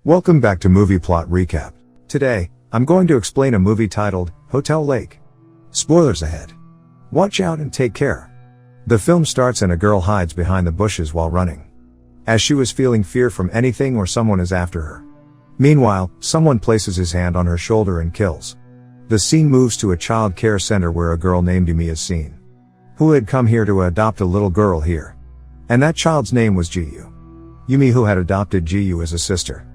Welcome back to Movie Plot Recap. Today, I'm going to explain a movie titled Hotel Lake. Spoilers ahead. Watch out and take care. The film starts and a girl hides behind the bushes while running, as she was feeling fear from anything or someone is after her. Meanwhile, someone places his hand on her shoulder and kills. The scene moves to a child care center where a girl named Yoo-mi is seen, who had come here to adopt a little girl here. And that child's name was Ji-yoo. Yoo-mi, who had adopted Ji-yoo as a sister.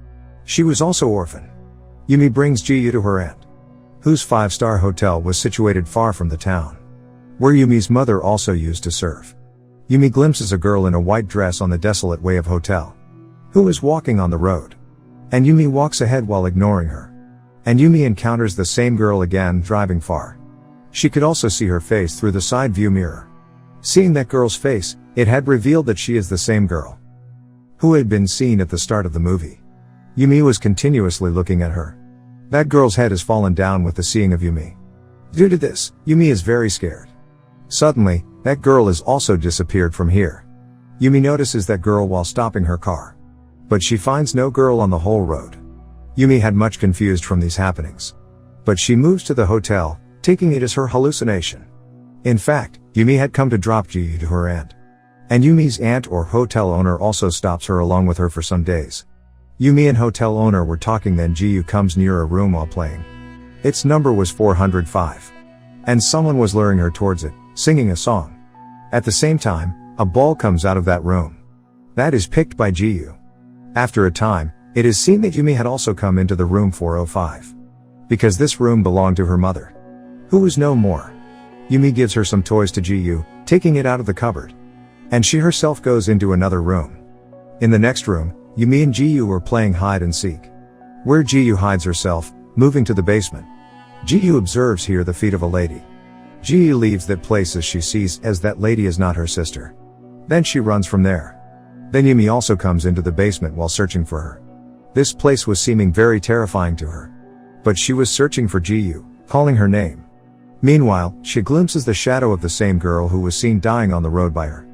She was also orphan. Yoo-mi brings Ji-yoo to her aunt, whose 5-star hotel was situated far from the town, where Yoo-mi's mother also used to serve. Yoo-mi glimpses a girl in a white dress on the desolate way of hotel, who is walking on the road. And Yoo-mi walks ahead while ignoring her. And Yoo-mi encounters the same girl again driving far. She could also see her face through the side view mirror. Seeing that girl's face, it had revealed that she is the same girl who had been seen at the start of the movie. Yoo-mi was continuously looking at her. That girl's head has fallen down with the seeing of Yoo-mi. Due to this, Yoo-mi is very scared. Suddenly, that girl has also disappeared from here. Yoo-mi notices that girl while stopping her car, but she finds no girl on the whole road. Yoo-mi had much confused from these happenings, but she moves to the hotel, taking it as her hallucination. In fact, Yoo-mi had come to drop Ji-yoo to her aunt. And Yoo-mi's aunt or hotel owner also stops her along with her for some days. Yoo-mi and hotel owner were talking, then Ji-yoo comes near a room while playing. Its number was 405. And someone was luring her towards it, singing a song. At the same time, a ball comes out of that room. That is picked by Ji-yoo. After a time, it is seen that Yoo-mi had also come into the room 405. Because this room belonged to her mother, who was no more. Yoo-mi gives her some toys to Ji-yoo, taking it out of the cupboard. And she herself goes into another room. In the next room, Yoo-mi and Ji-yoo were playing hide and seek, where Ji-yoo hides herself, moving to the basement. Ji-yoo observes here the feet of a lady. Ji-yoo leaves that place as she sees as that lady is not her sister. Then she runs from there. Then Yoo-mi also comes into the basement while searching for her. This place was seeming very terrifying to her. But she was searching for Ji-yoo, calling her name. Meanwhile, she glimpses the shadow of the same girl who was seen dying on the road by her.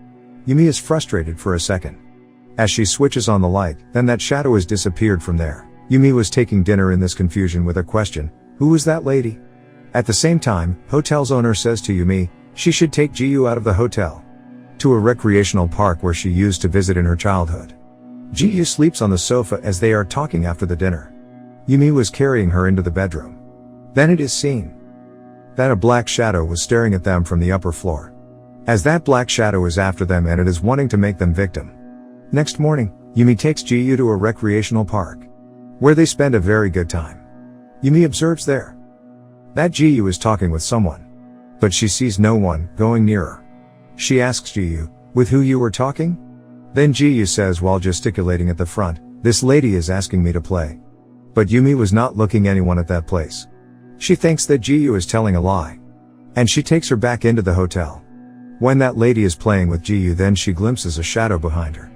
Yoo-mi is frustrated for a second. As she switches on the light, then that shadow has disappeared from there. Yoo-mi was taking dinner in this confusion with a question, who was that lady? At the same time, hotel's owner says to Yoo-mi, she should take Ji-yoo out of the hotel, to a recreational park where she used to visit in her childhood. Ji-yoo sleeps on the sofa as they are talking after the dinner. Yoo-mi was carrying her into the bedroom. Then it is seen that a black shadow was staring at them from the upper floor, as that black shadow is after them and it is wanting to make them victim. Next morning, Yoo-mi takes Ji-yoo to a recreational park, where they spend a very good time. Yoo-mi observes there that Ji-yoo is talking with someone, but she sees no one going nearer. She asks Ji-yoo, with who you were talking? Then Ji-yoo says while gesticulating at the front, this lady is asking me to play. But Yoo-mi was not looking anyone at that place. She thinks that Ji-yoo is telling a lie, and she takes her back into the hotel. When that lady is playing with Ji-yoo, then she glimpses a shadow behind her.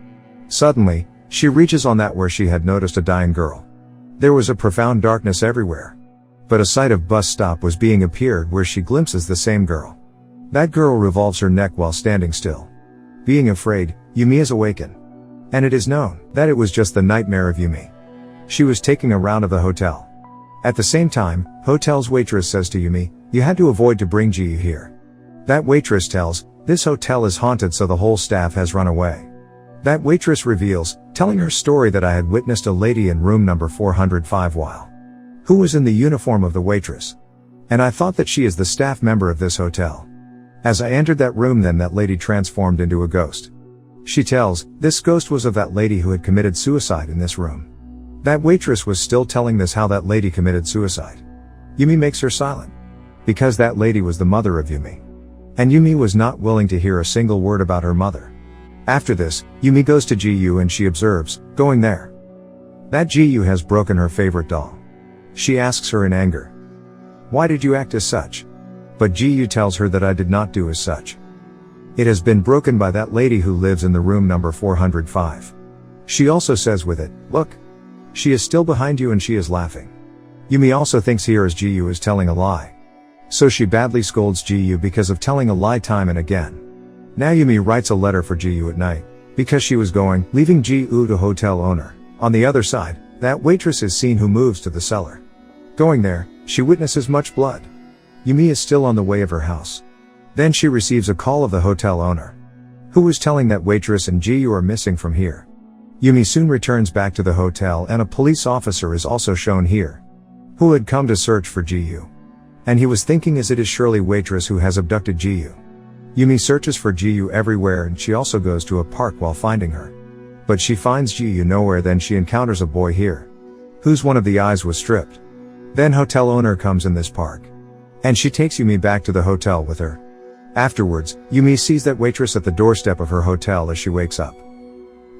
Suddenly, she reaches on that where she had noticed a dying girl. There was a profound darkness everywhere. But a sight of bus stop was being appeared where she glimpses the same girl. That girl revolves her neck while standing still. Being afraid, Yoo-mi is awakened. And it is known that it was just the nightmare of Yoo-mi. She was taking a round of the hotel. At the same time, hotel's waitress says to Yoo-mi, you had to avoid to bring Ji-yoo here. That waitress tells, this hotel is haunted so the whole staff has run away. That waitress reveals, telling her story that I had witnessed a lady in room number 405 who was in the uniform of the waitress. And I thought that she is the staff member of this hotel. As I entered that room, then that lady transformed into a ghost. She tells, this ghost was of that lady who had committed suicide in this room. That waitress was still telling this how that lady committed suicide. Yoo-mi makes her silent, because that lady was the mother of Yoo-mi. And Yoo-mi was not willing to hear a single word about her mother. After this, Yoo-mi goes to Ji-yoo and she observes, going there, that Ji-yoo has broken her favorite doll. She asks her in anger, why did you act as such? But Ji-yoo tells her that I did not do as such. It has been broken by that lady who lives in the room number 405. She also says with it, look, she is still behind you and she is laughing. Yoo-mi also thinks here as Ji-yoo is telling a lie. So she badly scolds Ji-yoo because of telling a lie time and again. Now Yoo-mi writes a letter for Ji-yoo at night, because she was going, leaving Ji-yoo to hotel owner. On the other side, That waitress is seen who moves to the cellar. Going there, she witnesses much blood. Yoo-mi is still on the way of her house. Then she receives a call of the hotel owner, who was telling that waitress and Ji-yoo are missing from here. Yoo-mi soon returns back to the hotel and a police officer is also shown here, who had come to search for Ji-yoo. And he was thinking, as it is surely waitress who has abducted Ji-yoo. Yoo-mi searches for Ji-yoo everywhere and she also goes to a park while finding her. But she finds Ji-yoo nowhere. Then she encounters a boy here, whose one of the eyes was stripped. Then hotel owner comes in this park, and she takes Yoo-mi back to the hotel with her. Afterwards, Yoo-mi sees that waitress at the doorstep of her hotel as she wakes up.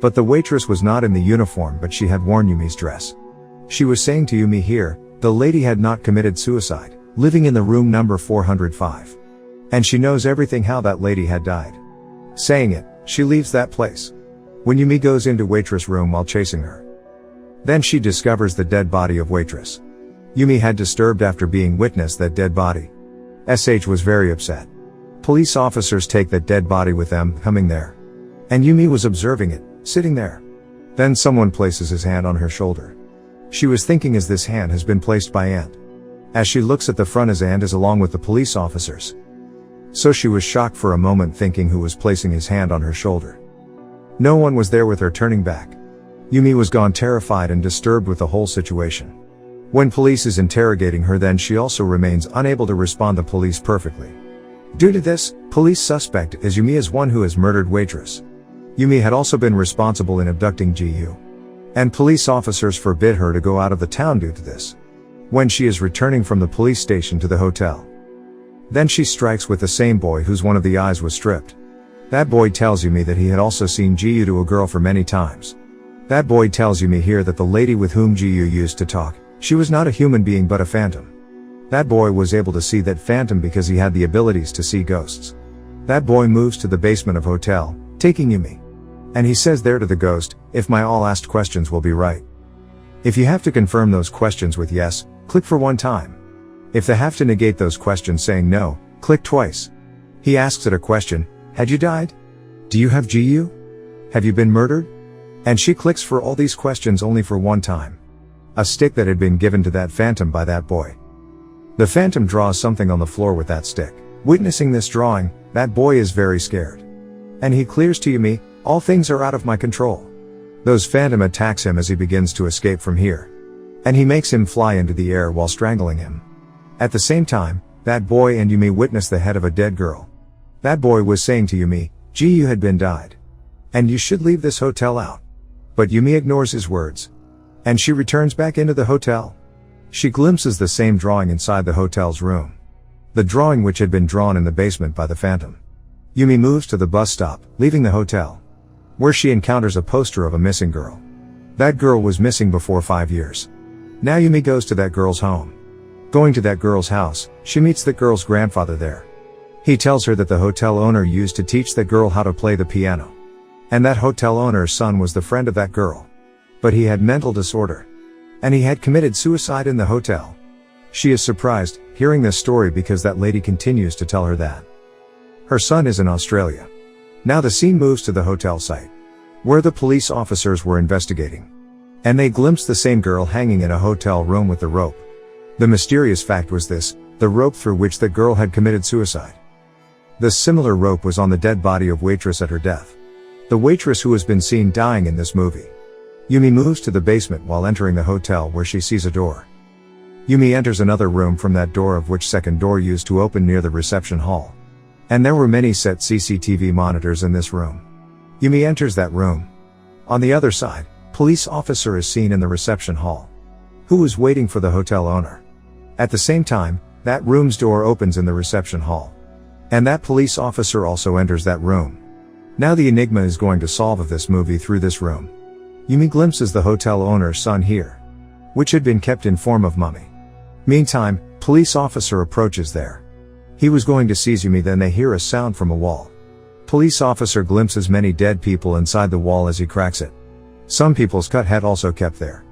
But the waitress was not in the uniform, but she had worn Yoo-mi's dress. She was saying to Yoo-mi here, the lady had not committed suicide, living in the room number 405. And she knows everything how that lady had died. Saying it, she leaves that place. When Yoo-mi goes into waitress room while chasing her, then she discovers the dead body of waitress. Yoo-mi had disturbed after being witnessed that dead body. SH was very upset. Police officers take that dead body with them, coming there. And Yoo-mi was observing it, sitting there. Then someone places his hand on her shoulder. She was thinking, as this hand has been placed by Ant. As she looks at the front, as Ant is along with the police officers. So she was shocked for a moment, thinking who was placing his hand on her shoulder. No one was there with her. Turning back, Yoo-mi was gone, terrified and disturbed with the whole situation. When police is interrogating her, then she also remains unable to respond to police perfectly. Due to this, police suspect is Yoo-mi as one who has murdered waitress. Yoo-mi had also been responsible in abducting Ji-yoo. And police officers forbid her to go out of the town due to this. When she is returning from the police station to the hotel, then she strikes with the same boy whose one of the eyes was stripped. That boy tells Yoo-mi that he had also seen Ji-yoo to a girl for many times. That boy tells Yoo-mi here that the lady with whom Ji-yoo used to talk, she was not a human being but a phantom. That boy was able to see that phantom because he had the abilities to see ghosts. That boy moves to the basement of hotel, taking Yoo-mi. And he says there to the ghost, if my all asked questions will be right. If you have to confirm those questions with yes, click for one time. If they have to negate those questions saying no, click twice. He asks it a question, had you died? Do you have Ji-yoo? Have you been murdered? And she clicks for all these questions only for one time. A stick that had been given to that phantom by that boy. The phantom draws something on the floor with that stick. Witnessing this drawing, that boy is very scared. And he clears to Yoo-mi, all things are out of my control. Those phantom attacks him as he begins to escape from here. And he makes him fly into the air while strangling him. At the same time, that boy and Yoo-mi witness the head of a dead girl. That boy was saying to Yoo-mi, Ji-yoo had been died. And you should leave this hotel out. But Yoo-mi ignores his words. And she returns back into the hotel. She glimpses the same drawing inside the hotel's room. The drawing which had been drawn in the basement by the phantom. Yoo-mi moves to the bus stop, leaving the hotel, where she encounters a poster of a missing girl. That girl was missing before 5 years. Now Yoo-mi goes to that girl's home. Going to that girl's house, she meets that girl's grandfather there. He tells her that the hotel owner used to teach that girl how to play the piano. And that hotel owner's son was the friend of that girl. But he had mental disorder. And he had committed suicide in the hotel. She is surprised, hearing this story, because that lady continues to tell her that her son is in Australia. Now the scene moves to the hotel site, where the police officers were investigating. And they glimpsed the same girl hanging in a hotel room with the rope. The mysterious fact was this, the rope through which the girl had committed suicide. The similar rope was on the dead body of waitress at her death. The waitress who has been seen dying in this movie. Yoo-mi moves to the basement while entering the hotel, where she sees a door. Yoo-mi enters another room from that door, of which second door used to open near the reception hall. And there were many set CCTV monitors in this room. Yoo-mi enters that room. On the other side, police officer is seen in the reception hall, who was waiting for the hotel owner. At the same time, that room's door opens in the reception hall. And that police officer also enters that room. Now the enigma is going to solve of this movie through this room. Yoo-mi glimpses the hotel owner's son here, which had been kept in form of mummy. Meantime, police officer approaches there. He was going to seize Yoo-mi, then they hear a sound from a wall. Police officer glimpses many dead people inside the wall as he cracks it. Some people's cut head also kept there.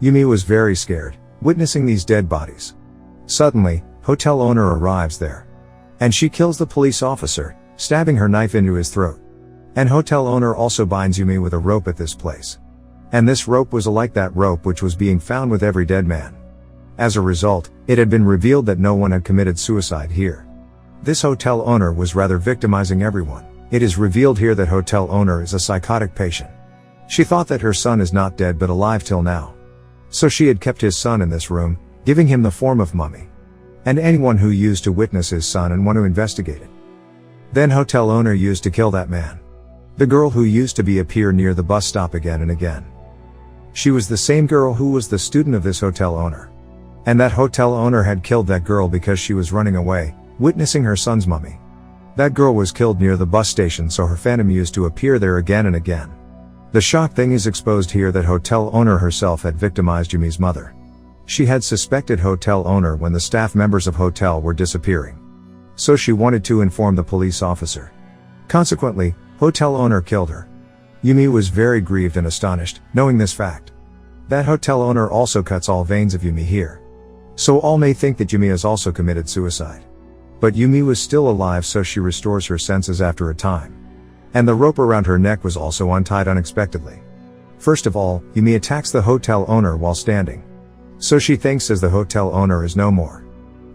Yoo-mi was very scared, witnessing these dead bodies. Suddenly, hotel owner arrives there. And she kills the police officer, stabbing her knife into his throat. And hotel owner also binds Yoo-mi with a rope at this place. And this rope was like that rope which was being found with every dead man. As a result, it had been revealed that no one had committed suicide here. This hotel owner was rather victimizing everyone. It is revealed here that hotel owner is a psychotic patient. She thought that her son is not dead but alive till now. So she had kept his son in this room, giving him the form of mummy. And anyone who used to witness his son and want to investigate it. Then hotel owner used to kill that man. The girl who used to appear near the bus stop again and again. She was the same girl who was the student of this hotel owner. And that hotel owner had killed that girl because she was running away, witnessing her son's mummy. That girl was killed near the bus station, so her phantom used to appear there again and again. The shock thing is exposed here that hotel owner herself had victimized Yoo-mi's mother. She had suspected hotel owner when the staff members of hotel were disappearing. So she wanted to inform the police officer. Consequently, hotel owner killed her. Yoo-mi was very grieved and astonished, knowing this fact. That hotel owner also cuts all veins of Yoo-mi here. So all may think that Yoo-mi has also committed suicide. But Yoo-mi was still alive, so she restores her senses after a time. And the rope around her neck was also untied unexpectedly. First of all, Yoo-mi attacks the hotel owner while standing. So she thinks as the hotel owner is no more.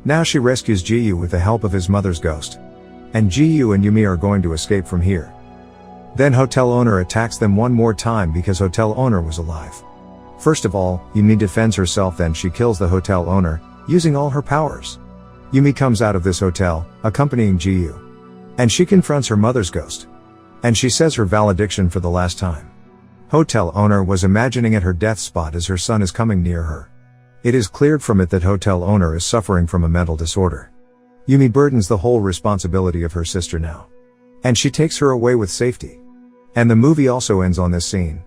Now she rescues Ji-yoo with the help of his mother's ghost. And Ji-yoo and Yoo-mi are going to escape from here. Then hotel owner attacks them one more time because hotel owner was alive. First of all, Yoo-mi defends herself, then she kills the hotel owner, using all her powers. Yoo-mi comes out of this hotel, accompanying Ji-yoo. And she confronts her mother's ghost. And she says her valediction for the last time. Hotel owner was imagining at her death spot as her son is coming near her. It is cleared from it that hotel owner is suffering from a mental disorder. Yoo-mi burdens the whole responsibility of her sister now. And she takes her away with safety. And the movie also ends on this scene.